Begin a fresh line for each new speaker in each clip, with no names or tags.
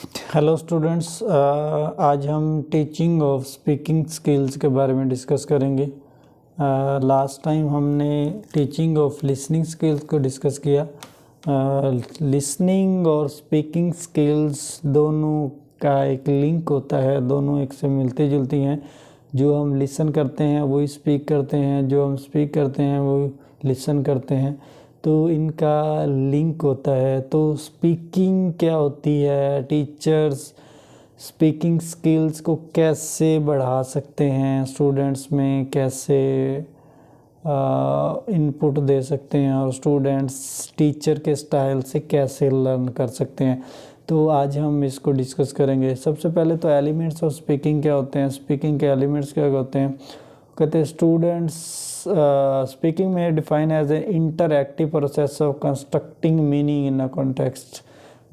Hello students, आज हम teaching of speaking skills के बारे में डिस्कस करेंगे। लास्ट टाइम हमने टीचिंग ऑफ लिसनिंग स्किल्स को डिस्कस किया। लिसनिंग और स्पीकिंग स्किल्स दोनों का एक लिंक होता है, दोनों एक से मिलती जुलती हैं। जो हम लिसन करते हैं वो स्पीक करते हैं, जो हम स्पीक करते हैं वो लिसन करते हैं, तो इनका लिंक होता है। तो स्पीकिंग क्या होती है, टीचर्स स्पीकिंग स्किल्स को कैसे बढ़ा सकते हैं, स्टूडेंट्स में कैसे इनपुट दे सकते हैं और स्टूडेंट्स टीचर के स्टाइल से कैसे लर्न कर सकते हैं, तो आज हम इसको डिस्कस करेंगे। सबसे पहले तो एलिमेंट्स ऑफ स्पीकिंग क्या होते हैं, स्पीकिंग के एलिमेंट्स क्या होते हैं। कहते हैं स्टूडेंट्स स्पीकिंग में define as a interactive process of constructing meaning in a context.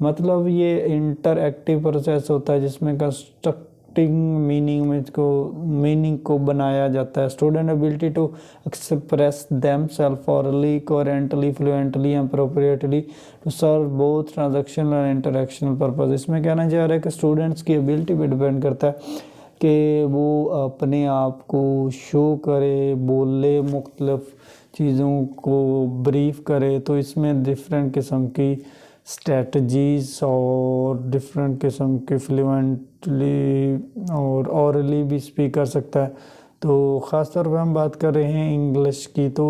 मतलब ये इंटरएक्टिव प्रोसेस होता है जिसमें कंस्ट्रक्टिंग मीनिंग को बनाया जाता है। Student ability to express themselves orally, coherently, fluently, appropriately to serve both transactional और इंटरेक्शनल पर्पस। इसमें कहना चाह रहा है कि स्टूडेंट्स की एबिलिटी पे डिपेंड करता है कि वो अपने आप को शो करे, बोले, मुख्तलिफ चीज़ों को ब्रीफ करे। तो इसमें डिफरेंट किस्म की स्ट्रेटजीज़ और डिफरेंट किस्म के फ्लुएंटली और ऑरली भी स्पीक कर सकता है। तो ख़ास तौर पर हम बात कर रहे हैं इंग्लिश की। तो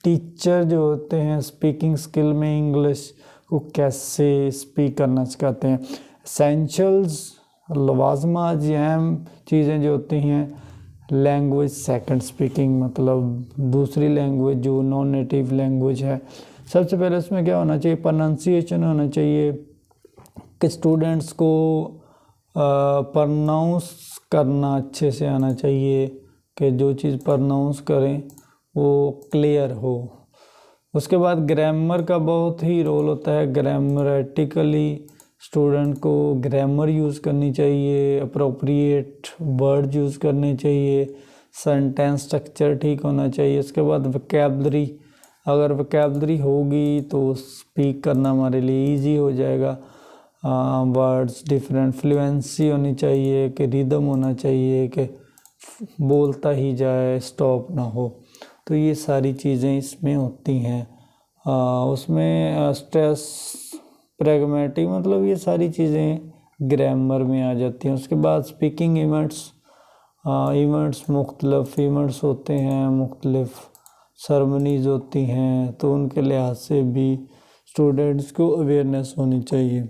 टीचर जो होते हैं स्पीकिंग स्किल में इंग्लिश को कैसे स्पीक करना सिखाते हैं। एसेंशियल्स, लवाजमात, अहम चीज़ें जो होती हैं। लैंग्वेज सेकंड स्पीकिंग, मतलब दूसरी लैंग्वेज जो नॉन नेटिव लैंग्वेज है। सबसे पहले इसमें क्या होना चाहिए, प्रोनाउंसिएशन होना चाहिए कि स्टूडेंट्स को प्रोनाउंस करना अच्छे से आना चाहिए, कि जो चीज़ प्रोनाउंस करें वो क्लियर हो। उसके बाद ग्रामर का बहुत ही रोल होता है। ग्रामेटिकली स्टूडेंट को ग्रामर यूज़ करनी चाहिए, अप्रोप्रिएट वर्ड यूज़ करने चाहिए, सेंटेंस स्ट्रक्चर ठीक होना चाहिए। उसके बाद वोकैबलरी, अगर वोकैबलरी होगी तो स्पीक करना हमारे लिए इजी हो जाएगा। वर्ड्स डिफरेंट, फ्लुएंसी होनी चाहिए, कि रिदम होना चाहिए, कि बोलता ही जाए, स्टॉप ना हो। तो ये सारी चीज़ें इसमें होती हैं। उसमें स्ट्रेस, प्रैग्मेटिक, मतलब ये सारी चीज़ें ग्रामर में आ जाती हैं। उसके बाद स्पीकिंग इवेंट्स मुख्तलिफ इवेंट्स होते हैं, मुख्तलिफ सरमनीज़ होती हैं, तो उनके लिहाज से भी स्टूडेंट्स को अवेयरनेस होनी चाहिए।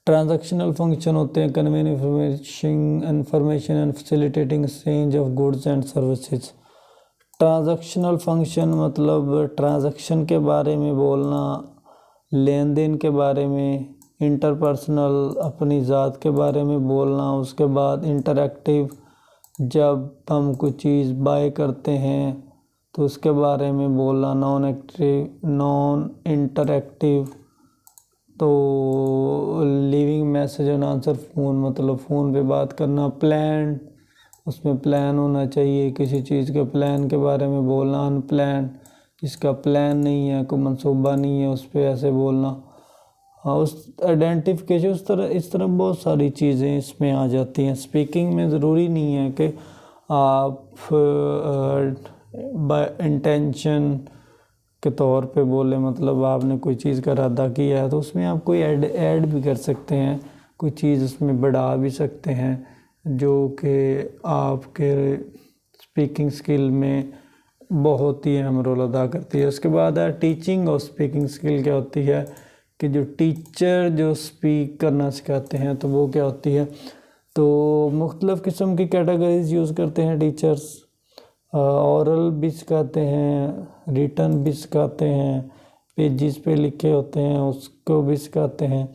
ट्रांजैक्शनल फंक्शन होते हैं, convey information and facilitating exchange of goods and services. Transactional function मतलब ट्रांजैक्शन के बारे में बोलना, लेन देन के बारे में, इंटरपर्सनल अपनी ज़ात के बारे में बोलना। उसके बाद इंटरैक्टिव, जब हम कुछ चीज़ बाय करते हैं तो उसके बारे में बोलना। नॉन इंटरैक्टिव तो living message and answer phone, मतलब फ़ोन पे बात करना। प्लान, उसमें प्लान होना चाहिए, किसी चीज़ के प्लान के बारे में बोलना। अनप्लान, जिसका प्लान नहीं है, कोई मंसूबा नहीं है, उस पर ऐसे बोलना। उस आइडेंटिफिकेशन, इस तरह बहुत सारी चीज़ें इसमें आ जाती हैं। स्पीकिंग में ज़रूरी नहीं है कि आप बाय इंटेंशन के तौर पे बोले, मतलब आपने कोई चीज़ का इरादा किया है तो उसमें आप कोई ऐड भी कर सकते हैं, कोई चीज़ उसमें बढ़ा भी सकते हैं, जो कि आपके स्पीकिंग स्किल में बहुत ही अहम रोल अदा करती है। उसके बाद है टीचिंग और स्पीकिंग स्किल क्या होती है, कि जो टीचर जो स्पीक करना सिखाते हैं तो वो क्या होती है। तो मुख्तलिफ़ किस्म की कैटेगरीज यूज़ करते हैं टीचर्स। औरल भी सिखाते हैं, रिटन भी सिखाते हैं, पेजेस पे लिखे होते हैं उसको भी सिखाते हैं।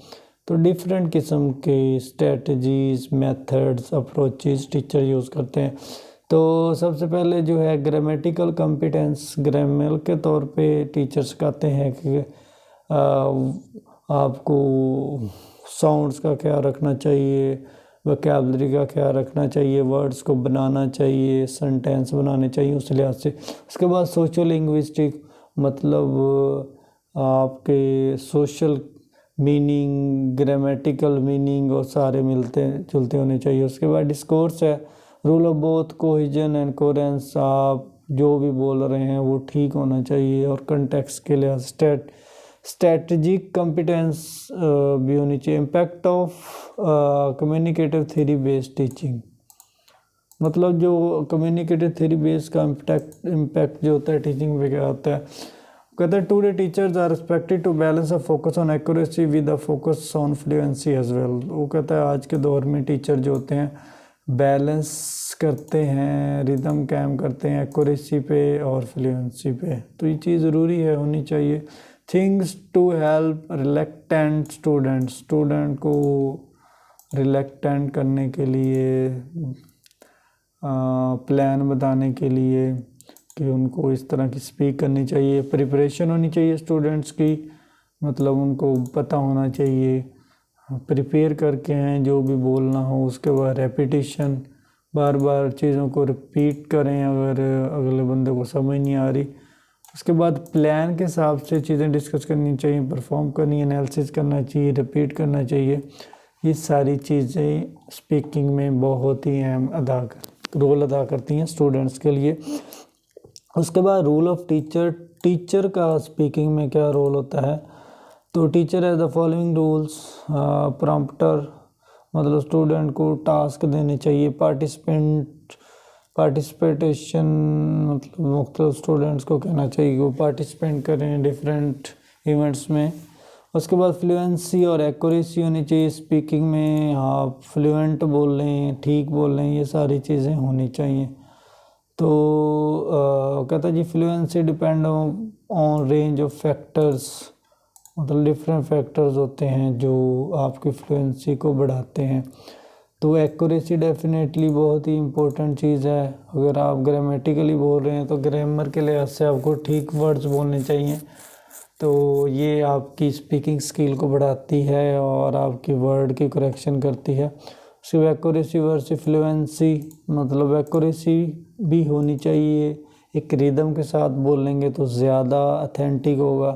तो डिफरेंट किस्म के strategies, methods, approaches teacher use करते हैं। तो सबसे पहले जो है ग्रामेटिकल कॉम्पिटेंस, ग्रामर के तौर पे टीचर सिखाते हैं कि आपको साउंड्स का ख्याल रखना चाहिए, वोकैबलरी का ख्याल रखना चाहिए, वर्ड्स को बनाना चाहिए, सेंटेंस बनाने चाहिए उस लिहाज से। उसके बाद सोशल लिंग्विस्टिक, मतलब आपके सोशल मीनिंग, ग्रामेटिकल मीनिंग और सारे मिलते जुलते होने चाहिए। उसके बाद डिस्कोर्स है, rule of both cohesion and coherence, आप जो भी बोल रहे हैं वो ठीक होना चाहिए और कंटेक्स्ट के लिए स्ट्रेटजिक कॉम्पिटेंस भी होनी चाहिए। Impact of communicative theory based teaching, मतलब जो कम्युनिकेटिव थ्योरी बेस्ड का इम्पैक्ट जो होता है टीचिंग पे क्या होता है, कहते हैं today teachers are expected to balance a focus on accuracy with a focus on fluency as well. वो कहता है आज के दौर में टीचर जो होते हैं बैलेंस करते हैं, रिदम कायम करते हैं एक्यूरेसी पे और फ्लुएंसी पे, तो ये चीज़ ज़रूरी है, होनी चाहिए। Things to help reluctant student को रिलेक्टेंट करने के लिए, प्लान बताने के लिए कि उनको इस तरह की स्पीक करनी चाहिए। प्रिपरेशन होनी चाहिए स्टूडेंट्स की, मतलब उनको पता होना चाहिए प्रिपेयर करके हैं जो भी बोलना हो। उसके बाद रेपिटेशन, बार बार चीज़ों को रिपीट करें अगर अगले बंदे को समझ नहीं आ रही। उसके बाद प्लान के हिसाब से चीज़ें डिस्कस करनी चाहिए, परफॉर्म करनी, एनालिसिस करना चाहिए, रिपीट करना चाहिए। ये सारी चीज़ें स्पीकिंग में बहुत ही अहम रोल अदा करती हैं स्टूडेंट्स के लिए। उसके बाद रूल ऑफ टीचर का स्पीकिंग में क्या रोल होता है, तो टीचर है द फॉलोइंग रूल्स। प्रॉम्प्टर, मतलब स्टूडेंट को टास्क देने चाहिए। पार्टिसिपेशन, मतलब मुख्तलिफ स्टूडेंट्स को कहना चाहिए कि वो पार्टिसिपेट करें डिफरेंट इवेंट्स में। उसके बाद फ्लुएंसी और एक्यूरेसी होनी चाहिए स्पीकिंग में, आप फ्लुएंट बोल लें, ठीक बोल लें, ये सारी चीज़ें होनी चाहिए। तो कहता है जी fluency depend on range of factors, मतलब डिफरेंट फैक्टर्स होते हैं जो आपकी फ्लुएंसी को बढ़ाते हैं। तो एक्यूरेसी डेफिनेटली बहुत ही इम्पोर्टेंट चीज़ है। अगर आप ग्रामेटिकली बोल रहे हैं तो ग्रामर के लिहाज से आपको ठीक वर्ड्स बोलने चाहिए, तो ये आपकी स्पीकिंग स्किल को बढ़ाती है और आपकी वर्ड की करेक्शन करती है। उसके बाद एक्यूरेसी वर्सेस फ्लुएंसी, मतलब एक्यूरेसी भी होनी चाहिए, एक रिदम के साथ बोलेंगे तो ज़्यादा ऑथेंटिक होगा।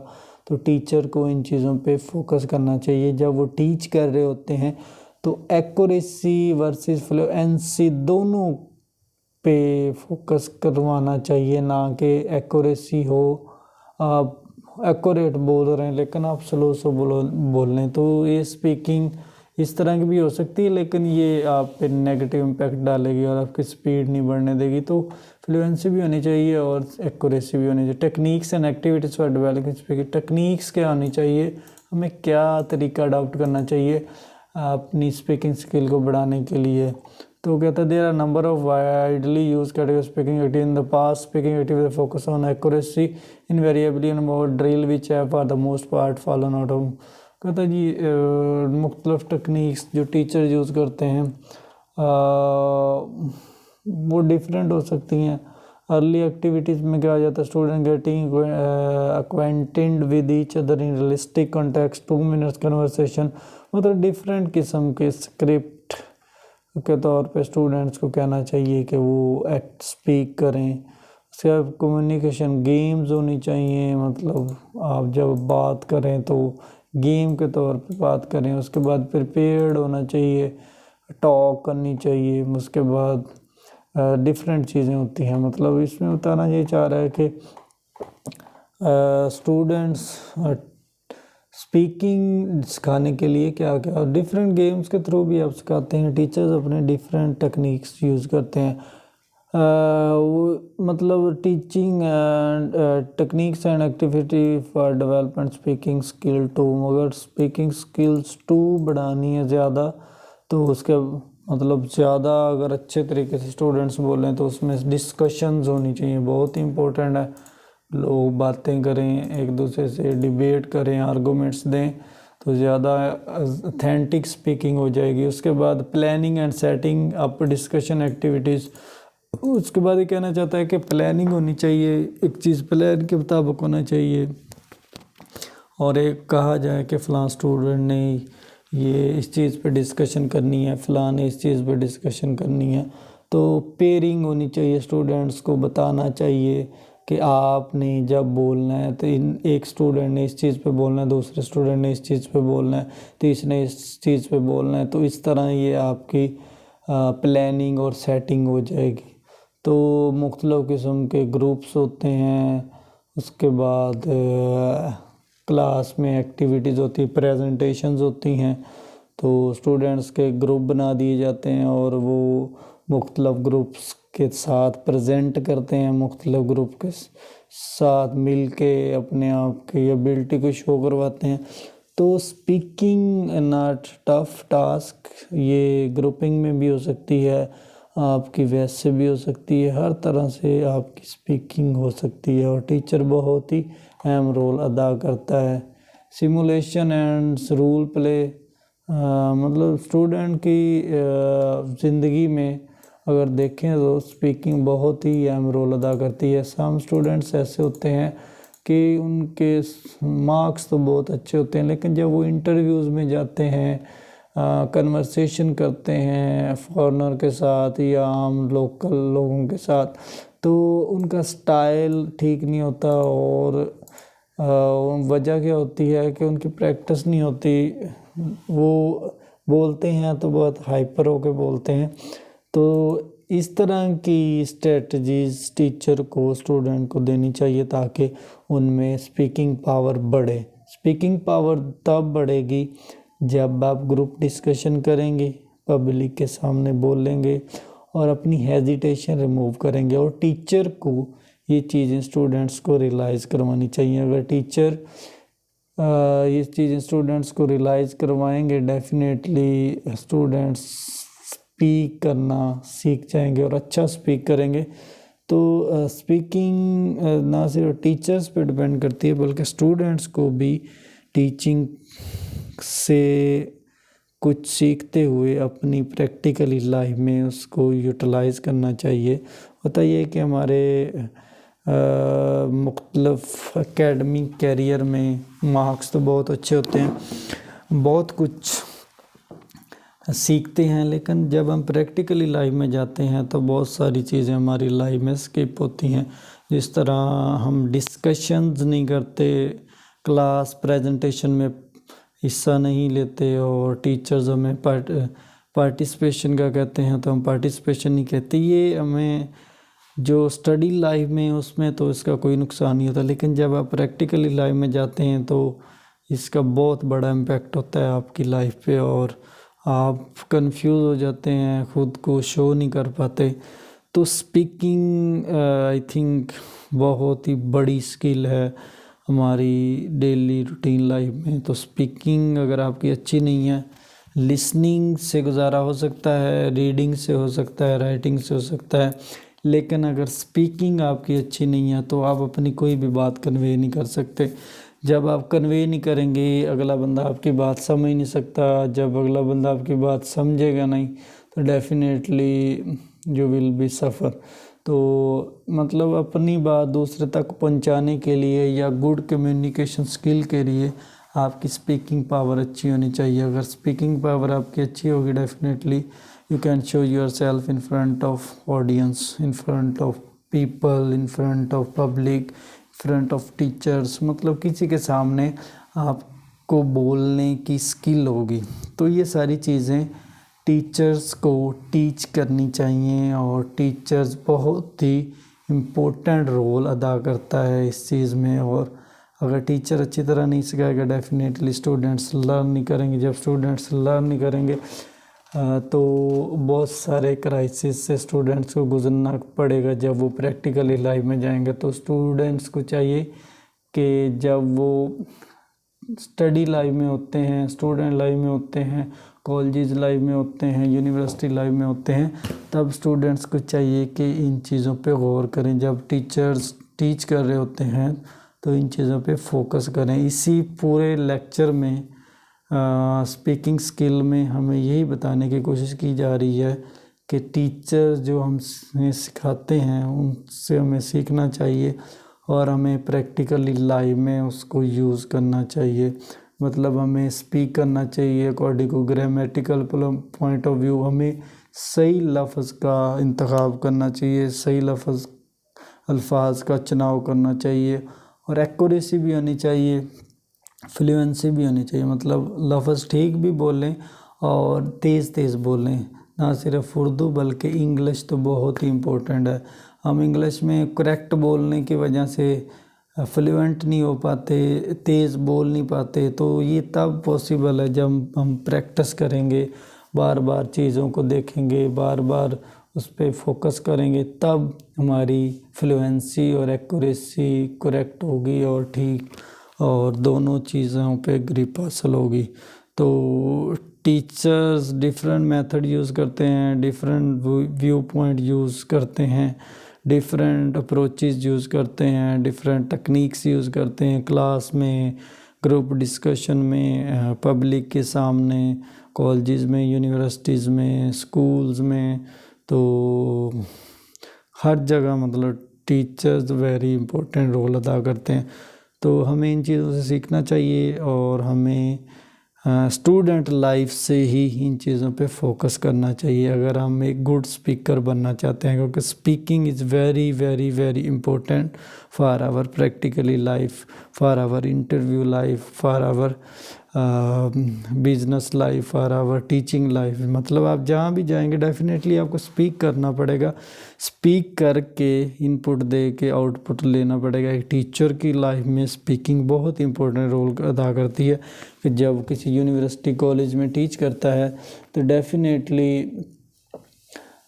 तो टीचर को इन चीज़ों पे फोकस करना चाहिए जब वो टीच कर रहे होते हैं। तो एक्यूरेसी वर्सेस फ्लुएंसी दोनों पे फोकस करवाना चाहिए, ना कि एक्यूरेसी हो आप एक्यूरेट बोल रहे हैं लेकिन आप स्लो बोल रहे हैं, तो ये स्पीकिंग इस तरह की भी हो सकती है लेकिन ये आप पे नेगेटिव इम्पैक्ट डालेगी और आपकी स्पीड नहीं बढ़ने देगी। तो फ्लुएंसी भी होनी चाहिए और एक्यूरेसी भी होनी चाहिए। Techniques and activities for developing speaking, techniques क्या होनी चाहिए, हमें क्या तरीका अडॉप्ट करना चाहिए अपनी स्पीकिंग स्किल को बढ़ाने के लिए। तो कहता है there are number of widely use category speaking activity in the past speaking activity focus on accuracy invariably and more drill which है for the most part fallen out of. कहता जी मुख्तलिफ टेक्निक्स जो टीचर यूज़ करते हैं वो different हो सकती हैं। अर्ली एक्टिविटीज़ में क्या आ जाता है, student getting acquainted with each other in realistic context, 2 minutes conversation, मतलब डिफरेंट किस्म के स्क्रिप्ट के तौर पे स्टूडेंट्स को कहना चाहिए कि वो स्पीक करें। उसके बाद कम्युनिकेशन गेम्स होनी चाहिए, मतलब आप जब बात करें तो गेम के तौर पे बात करें। उसके बाद प्रिपेयर्ड होना चाहिए, टॉक करनी चाहिए। उसके बाद डिफरेंट चीज़ें होती हैं, मतलब इसमें बताना ये चाह रहा है कि स्टूडेंट्स स्पीकिंग सिखाने के लिए क्या क्या डिफरेंट गेम्स के थ्रू भी आप सिखाते हैं। टीचर्स अपने डिफरेंट टेक्निक्स यूज़ करते हैं, मतलब teaching and techniques and activity for development speaking skill to. मगर स्पीकिंग स्किल्स टू बढ़ानी है ज़्यादा, तो उसके मतलब ज़्यादा अगर अच्छे तरीके से स्टूडेंट्स बोलें तो उसमें डिस्कशंस होनी चाहिए, बहुत ही इम्पोर्टेंट है। लोग बातें करें, एक दूसरे से डिबेट करें, आर्गूमेंट्स दें, तो ज़्यादा ऑथेंटिक स्पीकिंग हो जाएगी। उसके बाद planning and setting up discussion activities. उसके बाद ये कहना चाहता है कि प्लानिंग होनी चाहिए, एक चीज़ प्लान के मुताबिक होना चाहिए, और एक कहा जाए कि फ़लाँ स्टूडेंट ने ये इस चीज़ पे डिस्कशन करनी है, फ़लाँ ने इस चीज़ पे डिस्कशन करनी है। तो पेयरिंग होनी चाहिए, स्टूडेंट्स को बताना चाहिए कि आपने जब बोलना है तो एक स्टूडेंट ने इस चीज़ पे बोलना है, दूसरे स्टूडेंट ने इस चीज़ पे बोलना है, तीसरे ने इस चीज़ पे बोलना है। तो इस तरह ये आपकी प्लानिंग और सेटिंग हो जाएगी। तो मुख्तलिफ़ किस्म के ग्रुप्स होते हैं, उसके बाद क्लास में एक्टिविटीज़ होती है, प्रेजेंटेशंस होती हैं। तो स्टूडेंट्स के ग्रुप बना दिए जाते हैं और वो मुख्तलिफ़ ग्रुप्स के साथ प्रेजेंट करते हैं, मुख्तलिफ़ ग्रुप के साथ मिल के अपने आप की एबिलिटी को शो करवाते हैं। तो स्पीकिंग नॉट टफ टास्क, ये ग्रुपिंग में भी हो सकती है, आपकी वैसे भी हो सकती है, हर तरह से आपकी स्पीकिंग हो सकती है। और टीचर बहुत ही अहम रोल अदा करता है। सिमुलेशन एंड रूल प्ले, मतलब स्टूडेंट की ज़िंदगी में अगर देखें तो स्पीकिंग बहुत ही अहम रोल अदा करती है। सम स्टूडेंट्स ऐसे होते हैं कि उनके मार्क्स तो बहुत अच्छे होते हैं, लेकिन जब वो इंटरव्यूज़ में जाते हैं, कन्वर्सेशन करते हैं फॉरेनर के साथ या आम लोकल लोगों के साथ, तो उनका स्टाइल ठीक नहीं होता। और वजह क्या होती है कि उनकी प्रैक्टिस नहीं होती, वो बोलते हैं तो बहुत हाइपर होके बोलते हैं। तो इस तरह की स्ट्रेटजीज टीचर को स्टूडेंट को देनी चाहिए ताकि उनमें स्पीकिंग पावर बढ़े। स्पीकिंग पावर तब बढ़ेगी जब आप ग्रुप डिस्कशन करेंगे, पब्लिक के सामने बोलेंगे और अपनी हेजिटेशन रिमूव करेंगे। और टीचर को ये चीज़ें स्टूडेंट्स को रियलाइज़ करवानी चाहिए। अगर टीचर ये चीज़ें स्टूडेंट्स को रियलाइज़ करवाएंगे, डेफिनेटली स्टूडेंट्स स्पीक करना सीख जाएंगे और अच्छा स्पीक करेंगे। तो स्पीकिंग ना सिर्फ टीचर्स पे डिपेंड करती है बल्कि स्टूडेंट्स को भी टीचिंग से कुछ सीखते हुए अपनी प्रैक्टिकली लाइफ में उसको यूटिलाइज़ करना चाहिए। होता ये कि हमारे मुख्तलिफ एकेडमिक कैरियर में मार्क्स तो बहुत अच्छे होते हैं, बहुत कुछ सीखते हैं, लेकिन जब हम प्रैक्टिकली लाइफ में जाते हैं तो बहुत सारी चीज़ें हमारी लाइफ में स्किप होती हैं। जिस तरह हम डिस्कशंस नहीं करते, क्लास प्रेजेंटेशन में हिस्सा नहीं लेते और टीचर्स हमें पार्टिसिपेशन का कहते हैं तो हम पार्टिसिपेशन नहीं कहते। ये हमें जो स्टडी लाइफ में उसमें तो इसका कोई नुकसान नहीं होता, लेकिन जब आप प्रैक्टिकली लाइफ में जाते हैं तो इसका बहुत बड़ा इम्पैक्ट होता है आपकी लाइफ पे और आप कंफ्यूज हो जाते हैं, खुद को शो नहीं कर पाते। तो स्पीकिंग आई थिंक बहुत ही बड़ी स्किल है हमारी डेली रूटीन लाइफ में। तो स्पीकिंग अगर आपकी अच्छी नहीं है, लिसनिंग से गुजारा हो सकता है, रीडिंग से हो सकता है, राइटिंग से हो सकता है, लेकिन अगर स्पीकिंग आपकी अच्छी नहीं है तो आप अपनी कोई भी बात कन्वे नहीं कर सकते। जब आप कन्वे नहीं करेंगे, अगला बंदा आपकी बात समझ नहीं सकता। जब अगला बंदा आपकी बात समझेगा नहीं तो डेफिनेटली यू विल बी सफ़र। तो मतलब अपनी बात दूसरे तक पहुंचाने के लिए या गुड कम्युनिकेशन स्किल के लिए आपकी स्पीकिंग पावर अच्छी होनी चाहिए। अगर स्पीकिंग पावर आपकी अच्छी होगी, definitely you can show yourself in front of audience, in front of people, in front of public, in front of teachers, मतलब किसी के सामने आपको बोलने की स्किल होगी। तो ये सारी चीज़ें टीचर्स को टीच करनी चाहिए और टीचर्स बहुत ही इम्पोर्टेंट रोल अदा करता है इस चीज़ में। और अगर टीचर अच्छी तरह नहीं सिखाएगा, डेफिनेटली स्टूडेंट्स लर्न नहीं करेंगे। जब स्टूडेंट्स लर्न नहीं करेंगे तो बहुत सारे क्राइसिस से स्टूडेंट्स को गुजरना पड़ेगा जब वो प्रैक्टिकली लाइफ में जाएंगे। तो स्टूडेंट्स को चाहिए कि जब वो स्टडी लाइफ में होते हैं, स्टूडेंट लाइफ में होते हैं, कॉलेज लाइफ में होते हैं, यूनिवर्सिटी लाइफ में होते हैं, तब स्टूडेंट्स को चाहिए कि इन चीज़ों पे गौर करें। जब टीचर्स टीच कर रहे होते हैं तो इन चीज़ों पे फोकस करें। इसी पूरे लेक्चर में स्पीकिंग स्किल में हमें यही बताने की कोशिश की जा रही है कि टीचर जो हमें सिखाते हैं उनसे हमें सीखना चाहिए और हमें प्रैक्टिकली लाइफ में उसको यूज़ करना चाहिए। मतलब हमें स्पीक करना चाहिए according to grammatical point of view. हमें सही लफ्ज़ का इंतखाब करना चाहिए, सही लफ्ज़ अल्फाज का चुनाव करना चाहिए, और एक्यूरेसी भी होनी चाहिए, फ्लुएंसी भी होनी चाहिए, मतलब लफ्ज़ ठीक भी बोलें और तेज़ तेज़ बोलें, ना सिर्फ उर्दू बल्कि इंग्लिश तो बहुत ही इम्पोर्टेंट है। हम इंग्लिश में करेक्ट बोलने की वजह से फ्लुएंट नहीं हो पाते, तेज़ बोल नहीं पाते, तो ये तब पॉसिबल है जब हम प्रैक्टिस करेंगे, बार बार चीज़ों को देखेंगे, बार बार उस पर फोकस करेंगे, तब हमारी फ्लुएंसी और एक्यूरेसी करेक्ट होगी और ठीक, और दोनों चीज़ों पे ग्रिप हासिल होगी। तो टीचर्स डिफरेंट मेथड यूज़ करते हैं, डिफरेंट व्यू पॉइंट यूज़ करते हैं, डिफरेंट अप्रोचेस यूज़ करते हैं, डिफरेंट टेक्निक्स यूज़ करते हैं, क्लास में, ग्रुप डिस्कशन में, पब्लिक के सामने, कॉलेजेस में, यूनिवर्सिटीज़ में, स्कूल्स में, तो हर जगह मतलब टीचर्स वेरी इंपॉर्टेंट रोल अदा करते हैं। तो हमें इन चीज़ों से सीखना चाहिए, और हमें स्टूडेंट लाइफ से ही इन चीज़ों पे फोकस करना चाहिए अगर हम एक गुड स्पीकर बनना चाहते हैं, क्योंकि speaking is very very very important for our practically life, for our interview life, for our business life, for our teaching life. मतलब आप जहाँ भी जाएंगे डेफिनेटली आपको स्पीक करना पड़ेगा, स्पीक करके इनपुट दे के आउटपुट लेना पड़ेगा। एक टीचर की लाइफ में स्पीकिंग बहुत इंपॉर्टेंट रोल अदा करती है, कि जब किसी यूनिवर्सिटी कॉलेज में टीच करता है तो डेफिनेटली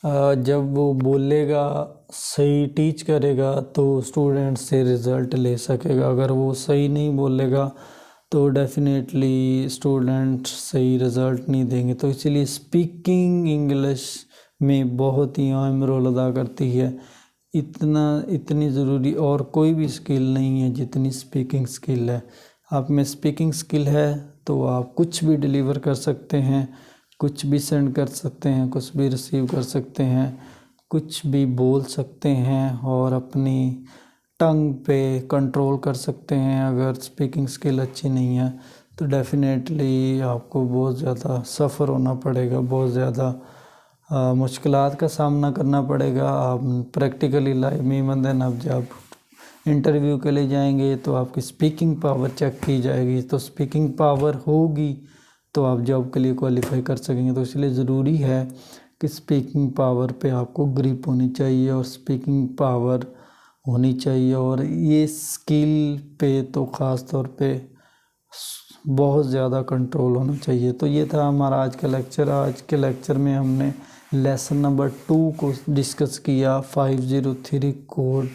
जब वो बोलेगा, सही टीच करेगा, तो स्टूडेंट से रिज़ल्ट ले सकेगा। अगर वो सही नहीं बोलेगा तो डेफिनेटली स्टूडेंट सही रिज़ल्ट नहीं देंगे। तो इसीलिए स्पीकिंग इंग्लिश में बहुत ही अहम रोल अदा करती है। इतनी ज़रूरी और कोई भी स्किल नहीं है जितनी स्पीकिंग स्किल है। आप में स्पीकिंग स्किल है तो आप कुछ भी डिलीवर कर सकते हैं, कुछ भी सेंड कर सकते हैं, कुछ भी रिसीव कर सकते हैं, कुछ भी बोल सकते हैं, और अपनी टंग पे कंट्रोल कर सकते हैं। अगर स्पीकिंग स्किल अच्छी नहीं है तो डेफिनेटली आपको बहुत ज़्यादा सफ़र होना पड़ेगा, बहुत ज़्यादा मुश्किलात का सामना करना पड़ेगा। आप प्रैक्टिकली लाइफ में इवन आप जब इंटरव्यू के लिए जाएंगे तो आपकी स्पीकिंग पावर चेक की जाएगी, तो स्पीकिंग पावर होगी तो आप जॉब के लिए क्वालिफाई कर सकेंगे। तो इसलिए ज़रूरी है कि स्पीकिंग पावर पे आपको ग्रिप होनी चाहिए और स्पीकिंग पावर होनी चाहिए, और ये स्किल पे तो ख़ास तौर पे बहुत ज़्यादा कंट्रोल होना चाहिए। तो ये था हमारा आज का लेक्चर। आज के लेक्चर में हमने लेसन नंबर 2 को डिस्कस किया। 503 कोड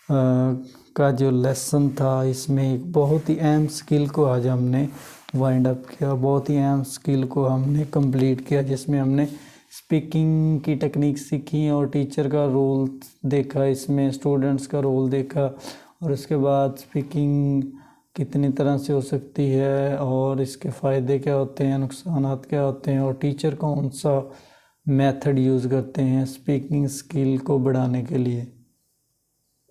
का जो लेसन था, इसमें एक बहुत ही अहम स्किल को आज हमने वाइंड अप किया, बहुत ही अहम स्किल को हमने कंप्लीट किया, जिसमें हमने स्पीकिंग की टेक्निक सीखी और टीचर का रोल देखा, इसमें स्टूडेंट्स का रोल देखा, और उसके बाद स्पीकिंग कितनी तरह से हो सकती है और इसके फ़ायदे क्या होते हैं, नुकसानात क्या होते हैं, और टीचर कौन सा मेथड यूज़ करते हैं स्पीकिंग स्किल को बढ़ाने के लिए।